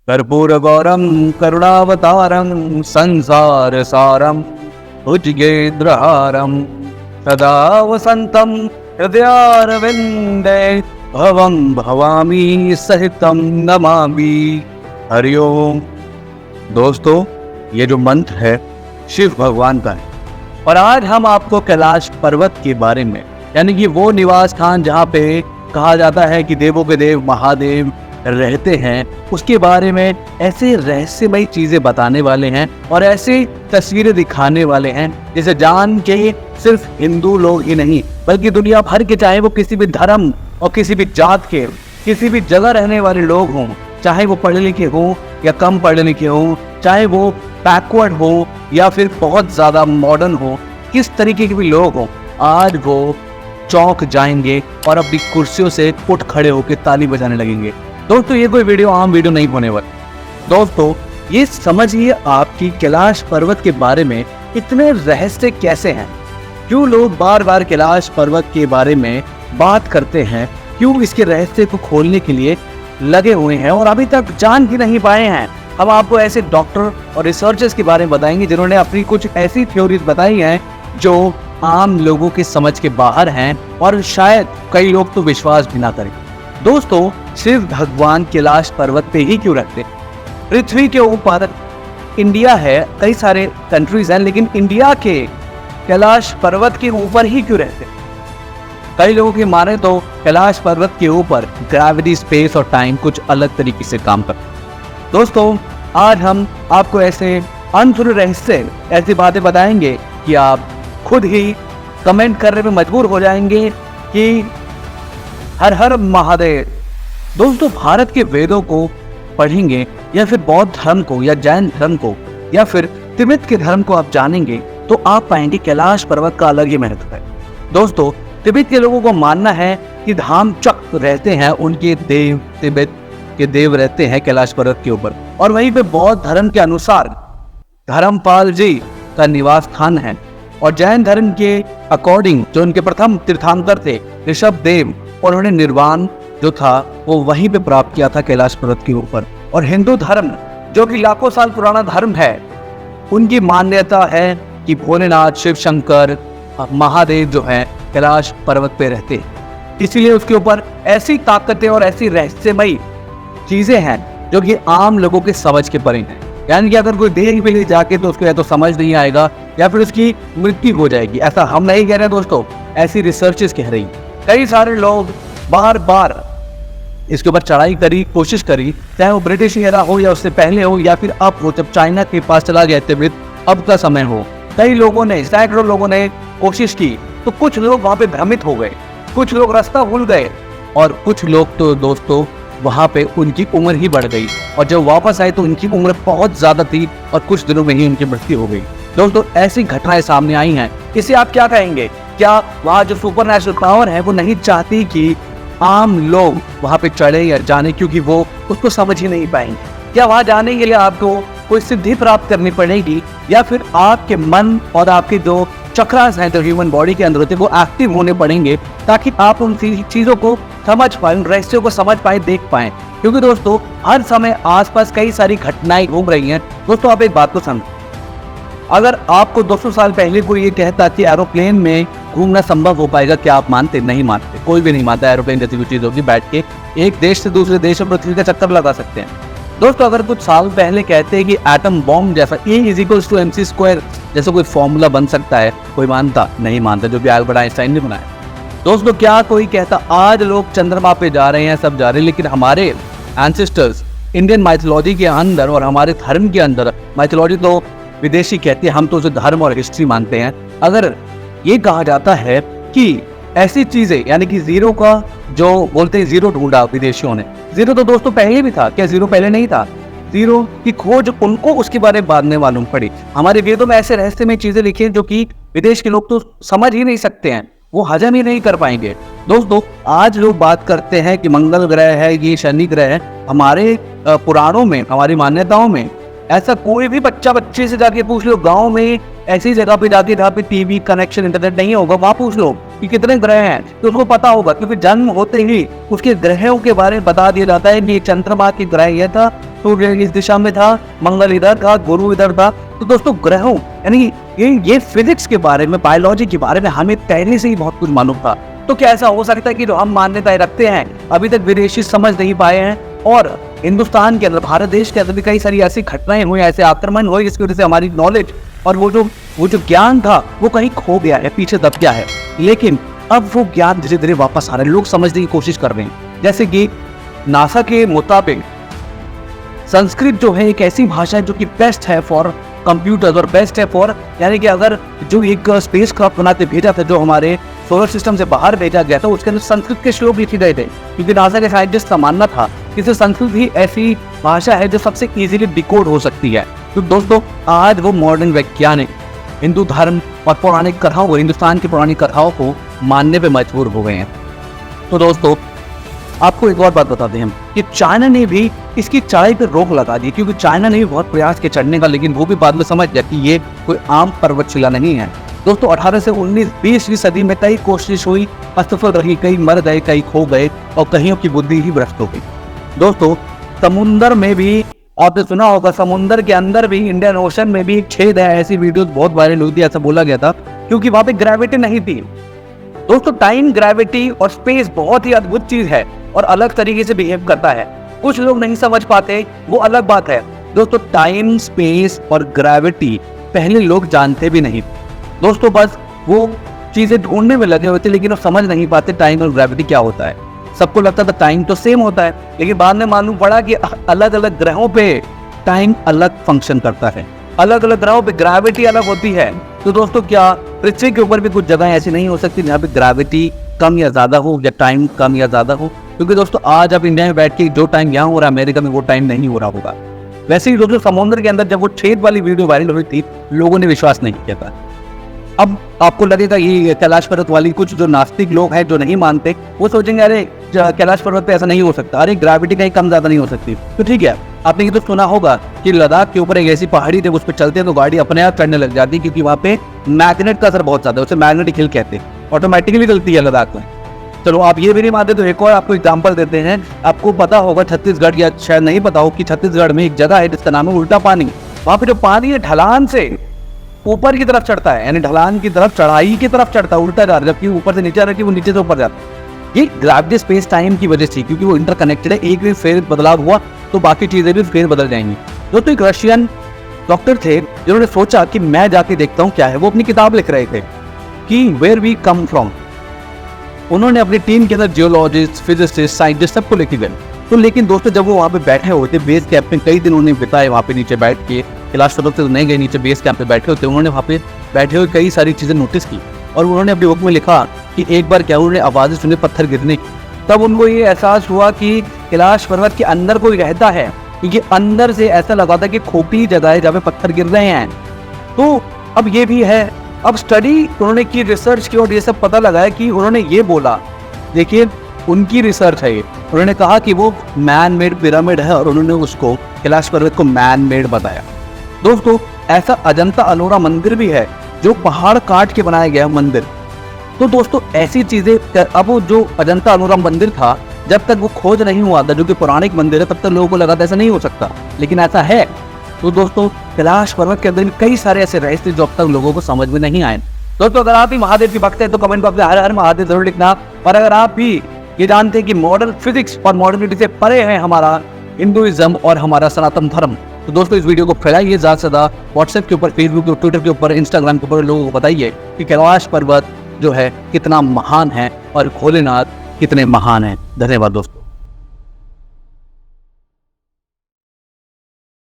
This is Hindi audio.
कर्पूरगौरं करुणावतारं संसारसारं भुजगेन्द्रहारं सदा वसन्तं हृदयारविन्दे भवं भवामी सहितं नमामि। हरि ओम। दोस्तों, ये जो मंत्र है शिव भगवान का है और आज हम आपको कैलाश पर्वत के बारे में, यानी कि वो निवास स्थान जहाँ पे कहा जाता है कि देवों के देव महादेव रहते हैं, उसके बारे में ऐसे रहस्यमयी चीजें बताने वाले हैं और ऐसी तस्वीरें दिखाने वाले हैं जिसे जान के सिर्फ हिंदू लोग ही नहीं बल्कि दुनिया भर के, चाहे वो किसी भी धर्म और किसी भी जात के, किसी भी जगह रहने वाले लोग हों, चाहे वो पढ़े लिखे हों या कम पढ़े लिखे हों, चाहे वो बैकवर्ड हो या फिर बहुत ज्यादा मॉडर्न हो, किस तरीके के भी लोग हों, आज वो चौंक जाएंगे और अपनी कुर्सियों से उठ खड़े होकर ताली बजाने लगेंगे। दोस्तों, ये कोई वीडियो आम वीडियो नहीं होने वाली। दोस्तों, ये समझिए आपकी कैलाश पर्वत के बारे में इतने रहस्य कैसे हैं, क्यों लोग बार बार कैलाश पर्वत के बारे में बात करते हैं, क्यों इसके रहस्य को खोलने के लिए लगे हुए हैं और अभी तक जान ही नहीं पाए हैं। हम आपको ऐसे डॉक्टर और रिसर्चर्स के बारे में बताएंगे जिन्होंने अपनी कुछ ऐसी थ्योरीज बताई हैं जो आम लोगों की समझ के बाहर हैं और शायद कई लोग तो विश्वास भी ना करें। दोस्तों, शिव भगवान कैलाश पर्वत पे ही क्यों रहते? पृथ्वी के ऊपर इंडिया है, कई सारे कंट्रीज हैं, लेकिन इंडिया के कैलाश पर्वत के ऊपर ही क्यों रहते? कई लोगों की माने तो कैलाश पर्वत के ऊपर ग्रेविटी, स्पेस और टाइम कुछ अलग तरीके से काम करते हैं। दोस्तों, आज हम आपको ऐसे अनसुने रहस्य, ऐसी बातें बताएंगे कि आप खुद ही कमेंट करने में मजबूर हो जाएंगे कि हर हर महादेव। दोस्तों, भारत के वेदों को पढ़ेंगे या फिर बौद्ध धर्म को या जैन धर्म को या फिर तिब्बत के धर्म को आप जानेंगे तो आप पाएंगे कैलाश पर्वत का अलग ही महत्व है। दोस्तों, तिब्बत के लोगों को मानना है कि धाम चक्र रहते हैं उनके देव, तिब्बत के देव रहते हैं कैलाश पर्वत के ऊपर, और वहीं पे बौद्ध धर्म के अनुसार धर्मपाल जी का निवास स्थान है, और जैन धर्म के अकॉर्डिंग जो उनके प्रथम तीर्थंकर थे ऋषभ देव, उन्होंने निर्वाण जो था वो वहीं पे प्राप्त किया था कैलाश पर्वत के ऊपर। और हिंदू धर्म जो कि लाखों साल पुराना धर्म है, उनकी मान्यता है कि भोलेनाथ, शिव शंकर, महादेव जो है कैलाश पर्वत पे रहते हैं। इसीलिए उसके ऊपर ऐसी ताकतें और ऐसी रहस्यमयी चीजें हैं जो कि आम लोगों के समझ के परे हैं। यानी कि अगर कोई देर पे ले जाके तो उसको या तो समझ नहीं आएगा या फिर उसकी मृत्यु हो जाएगी। ऐसा हम नहीं कह रहे दोस्तों, ऐसी रिसर्चेस कह रही। कई सारे लोग बार बार इसके ऊपर चढ़ाई करी, कोशिश करी, चाहे वो ब्रिटिश एरा हो या उससे पहले हो या फिर अब हो, जब चाइना के पास चला गया तिब्बत, अब का समय हो। कई लोगों ने, सैकड़ों लोगों ने कोशिश की, तो कुछ लोग वहां पे भ्रमित हो गए, कुछ लोग रास्ता भूल गए और कुछ लोग तो दोस्तों वहां पे उनकी उम्र ही बढ़ गई और जब वापस आए तो उनकी उम्र बहुत ज्यादा थी और कुछ दिनों में ही उनकी मृत्यु हो गई। दोस्तों, ऐसी घटनाएं सामने आई हैं। इसे आप क्या कहेंगे? क्या वहाँ जो सुपर नेचुरल पावर है वो नहीं चाहती कि आम लोग वहाँ पे चढ़े या जाने, क्योंकि वो उसको समझ ही नहीं पाएंगे? क्या वहाँ जाने के लिए आपको कोई सिद्धि प्राप्त करनी पड़ेगी या फिर आपके मन और आपके जो चक्रास हैं जो ह्यूमन बॉडी के अंदर होते हैं वो एक्टिव होने पड़ेंगे ताकि आप उन चीजों को समझ पाए, उन रहस्यों को समझ पाए, देख पाए? क्योंकि दोस्तों, हर समय आसपास कई सारी घटनाएं घूम रही हैं। दोस्तों, आप एक बात को समझो, अगर आपको 200 साल पहले कोई ये कहता कि एरोप्लेन में घूमना संभव हो पाएगा, क्या आप मानते? नहीं मानते, कोई भी नहीं मानता। एरोप्लेन जैसी कोई चीज होगी, बैठ के एक देश से दूसरे देश में पृथ्वी का चक्कर लगा सकते हैं। दोस्तों, अगर कुछ साल पहले कहते हैं कि एटम बॉम्ब जैसा E=mc² जैसा कोई फॉर्मूला बन सकता है, कोई मानता? नहीं मानता, जो भी अल्बर्ट आइंस्टाइन ने बनाया। दोस्तों, क्या कोई कहता आज लोग चंद्रमा पे जा रहे हैं, सब जा रहे हैं, लेकिन हमारे एंसेस्टर्स इंडियन माइथोलॉजी के अंदर और हमारे धर्म के अंदर, माइथोलॉजी तो विदेशी कहती है, हम तो उसे धर्म और हिस्ट्री मानते हैं। अगर ये कहा जाता है कि ऐसी चीजें, यानी कि जीरो का जो बोलते हैं जीरो ढूंढा विदेशियों ने, जीरो तो दोस्तों पहले भी था, क्या जीरो पहले नहीं था? जीरो की खोज उनको उसके बारे में बाद में मालूम पड़ी। हमारे वेदों में ऐसे रहस्य में चीजें लिखी हैं जो कि विदेश के लोग तो समझ ही नहीं सकते हैं, वो हजम ही नहीं कर पाएंगे। दोस्तों, आज लोग बात करते हैं कि मंगल ग्रह है, ये शनि ग्रह है। हमारे पुराणों में, हमारी मान्यताओं में ऐसा कोई भी बच्चे से जाके पूछ लो, गांव में ऐसी जगह पे जाके जहाँ पे टीवी कनेक्शन, इंटरनेट नहीं होगा, वहां पूछ लो कि कितने ग्रह हैं, तो उसको पता होगा, क्योंकि जन्म होते ही उसके ग्रहों के बारे में बता दिया जाता है कि चंद्रमा की ग्रह यह था, सूर्य इस दिशा में था, मंगल इधर था, गुरु इधर था। तो दोस्तों ग्रहों यानी ये फिजिक्स के बारे में, बायोलॉजी के बारे में हमें पहले से ही बहुत कुछ मालूम था। तो क्या ऐसा हो सकता है कि जो हम मान्यताएं रखते हैं अभी तक विदेशी समझ नहीं पाए हैं, और हिंदुस्तान के अंदर, भारत देश के अंदर भी कई सारी ऐसी घटनाएं हुई, ऐसे आक्रमण हुए जिसकी वजह से हमारी नॉलेज और वो जो ज्ञान था वो कहीं खो गया है, पीछे दब गया है। लेकिन अब वो ज्ञान धीरे धीरे वापस आ रहा है, लोग समझने की कोशिश कर रहे हैं। जैसे कि नासा के मुताबिक संस्कृत जो है एक ऐसी भाषा है जो कि बेस्ट है फॉर कंप्यूटर्स और बेस्ट है फॉर, यानी कि अगर जो एक स्पेस क्राफ्ट बनाते भेजा था, जो हमारे सोलर सिस्टम से बाहर भेजा गया था, उसके अंदर संस्कृत के श्लोक लिखे गए थे, क्योंकि नासा के साइंटिस्ट का मानना था कि संस्कृत ही ऐसी भाषा है जो सबसे इजीली डिकोड हो सकती है। तो दोस्तों आज वो मॉडर्न वैज्ञानिक हिंदू धर्म और पौराणिक कथाओं को, हिंदुस्तान की पौराणिक कथाओं को मानने पे मजबूर हो गए हैं। तो दोस्तों आपको एक और बात बताते हैं कि चाइना ने भी इसकी चढ़ाई पर रोक लगा दी, क्योंकि चाइना ने भी बहुत प्रयास किया चढ़ने का, लेकिन वो भी बाद में समझ गया कि ये कोई आम पर्वतशिला नहीं है। दोस्तों 18 से 19 20वीं सदी में कई कोशिश हुई, असफल रही, कई मर गए, कई खो गए और कईयों की बुद्धि ही भ्रष्ट हो गई। दोस्तों समुंदर में भी आपने सुना होगा, समुंदर के अंदर भी, इंडियन ओशन में भी एक छेद है। ऐसी वीडियोस बहुत वायरल हुई थी, ऐसा बोला गया था, क्योंकि वहां पे ग्रेविटी नहीं थी। दोस्तों टाइम, ग्रेविटी और स्पेस बहुत ही अद्भुत चीज है और अलग तरीके से बिहेव करता है। कुछ लोग नहीं समझ पाते, वो अलग बात है। दोस्तों टाइम, स्पेस और ग्रेविटी पहले लोग जानते भी नहीं। दोस्तों बस वो चीजें ढूंढने में लगे हुए थे, लेकिन वो समझ नहीं पाते टाइम और ग्रेविटी क्या होता है। सबको लगता था टाइम तो सेम होता है, लेकिन बाद में मालूम पड़ा कि अलग अलग ग्रहों पे टाइम अलग फंक्शन करता है, अलग अलग ग्रहों पे ग्रेविटी अलग होती है। तो दोस्तों क्या पृथ्वी के ऊपर भी कुछ जगह ऐसी नहीं हो सकती जहाँ पे ग्रेविटी कम या ज्यादा हो, या टाइम कम या ज्यादा हो? क्योंकि दोस्तों आज आप इंडिया में बैठ के जो टाइम यहाँ हो रहा है, अमेरिका में वो टाइम नहीं हो रहा होगा। वैसे ही दोस्तों समुद्र के अंदर जब वो छेद वाली वीडियो वायरल हुई थी, लोगों ने विश्वास नहीं किया था। अब आपको लगेगा ये कैलाश पर्वत वाली, कुछ जो नास्तिक लोग हैं जो नहीं मानते, वो सोचेंगे अरे कैलाश पर्वत पे ऐसा नहीं हो सकता, अरे ग्रेविटी कहीं कम ज्यादा नहीं हो सकती। तो ठीक है, आपने ये तो सुना होगा कि लद्दाख के ऊपर एक ऐसी पहाड़ी थी, उस पर चलते हैं तो गाड़ी अपने आप चढ़ने लग जाती, क्योंकि वहाँ पे मैग्नेट का असर बहुत ज्यादा है, उसे मैग्नेटिक हिल कहते हैं, ऑटोमेटिकली चलती है लद्दाख में। चलो आप ये भी नहीं मानते तो एक और आपको एग्जांपल देते हैं। आपको पता होगा छत्तीसगढ़, या शायद नहीं पता हो कि छत्तीसगढ़ में एक जगह है जिसका नाम है उल्टा पानी। वहाँ पे जो पानी है ढलान से ऊपर की तरफ चढ़ता है, यानी ढलान की तरफ, चढ़ाई की तरफ चढ़ता है, उल्टा जा रहा है, जबकि ऊपर से नीचे रखी वो नीचे से ऊपर जाता है। ये ग्रेविटी स्पेस टाइम की वजह से, क्योंकि वो इंटरकनेक्टेड है, एक भी फेर बदलाव हुआ तो बाकी चीजें भी फेर बदल जाएंगी। दोस्तों एक रशियन डॉक्टर थे जिन्होंने सोचा कि मैं जाके देखता हूँ क्या है। वो अपनी किताब लिख रहे थे कि वेयर वी कम फ्रॉम। उन्होंने अपनी टीम के अंदर जियोलॉजिस्ट, फिजिसिस्ट, साइंटिस्ट सबको लेके गए। तो लेकिन दोस्तों जब वो वहाँ पे बैठे हुए थे बेस कैंप में, कई दिन उन्होंने बिताए वहाँ पे नीचे बैठ के, कैलाश पर्वत से तो नहीं गए, नीचे बेस कैंप पे बैठे होते, उन्होंने वहाँ पे बैठे हुए कई सारी चीजें नोटिस की, और उन्होंने अपनी बुक में लिखा कि एक बार क्या उन्होंने आवाजें सुनी पत्थर गिरने की। तब उनको ये एहसास हुआ कि कैलाश पर्वत के अंदर कोई रहता है, क्योंकि अंदर से ऐसा लगा था कि खोखली जगह है जहाँ पे पत्थर गिर रहे हैं। तो अब ये भी है, अब स्टडी उन्होंने की, रिसर्च की, और ये सब पता लगा है कि उन्होंने ये बोला, देखिए उनकी रिसर्च है, उन्होंने कहा कि वो मैन मेड पिरामिड है, और उन्होंने उसको कैलाश पर्वत को मैन मेड बताया। दोस्तों ऐसा अजंता अलोरा मंदिर भी है जो पहाड़ काट के बनाया गया मंदिर। तो दोस्तों ऐसी चीजें, अब वो जो अजंता अलोरा मंदिर था, जब तक वो खोज नहीं हुआ था, जो कि पौराणिक मंदिर है, तब तक लोगों को लगा था ऐसा नहीं हो सकता, लेकिन ऐसा है। तो दोस्तों कैलाश पर्वत के अंदर कई सारे ऐसे रहस्य जो अब तक लोगों को समझ में नहीं आए। दोस्तों अगर आप भी महादेव की भक्त हैं तो कमेंट बॉक्स में हर हर महादेव जरूर लिखना। और अगर आप भी ये जानते हैं कि मॉडर्न फिजिक्स और मॉडर्निटी से परे है हमारा हिंदुइज्म और हमारा सनातन धर्म, तो दोस्तों इस वीडियो को फैलाइए ज़्यादा से ज़्यादा, व्हाट्सएप के ऊपर, फेसबुक के, ट्विटर के ऊपर, इंस्टाग्राम के ऊपर लोगों को बताइए कि कैलाश पर्वत जो है कितना महान है और भोलेनाथ कितने महान हैं। धन्यवाद दोस्तों।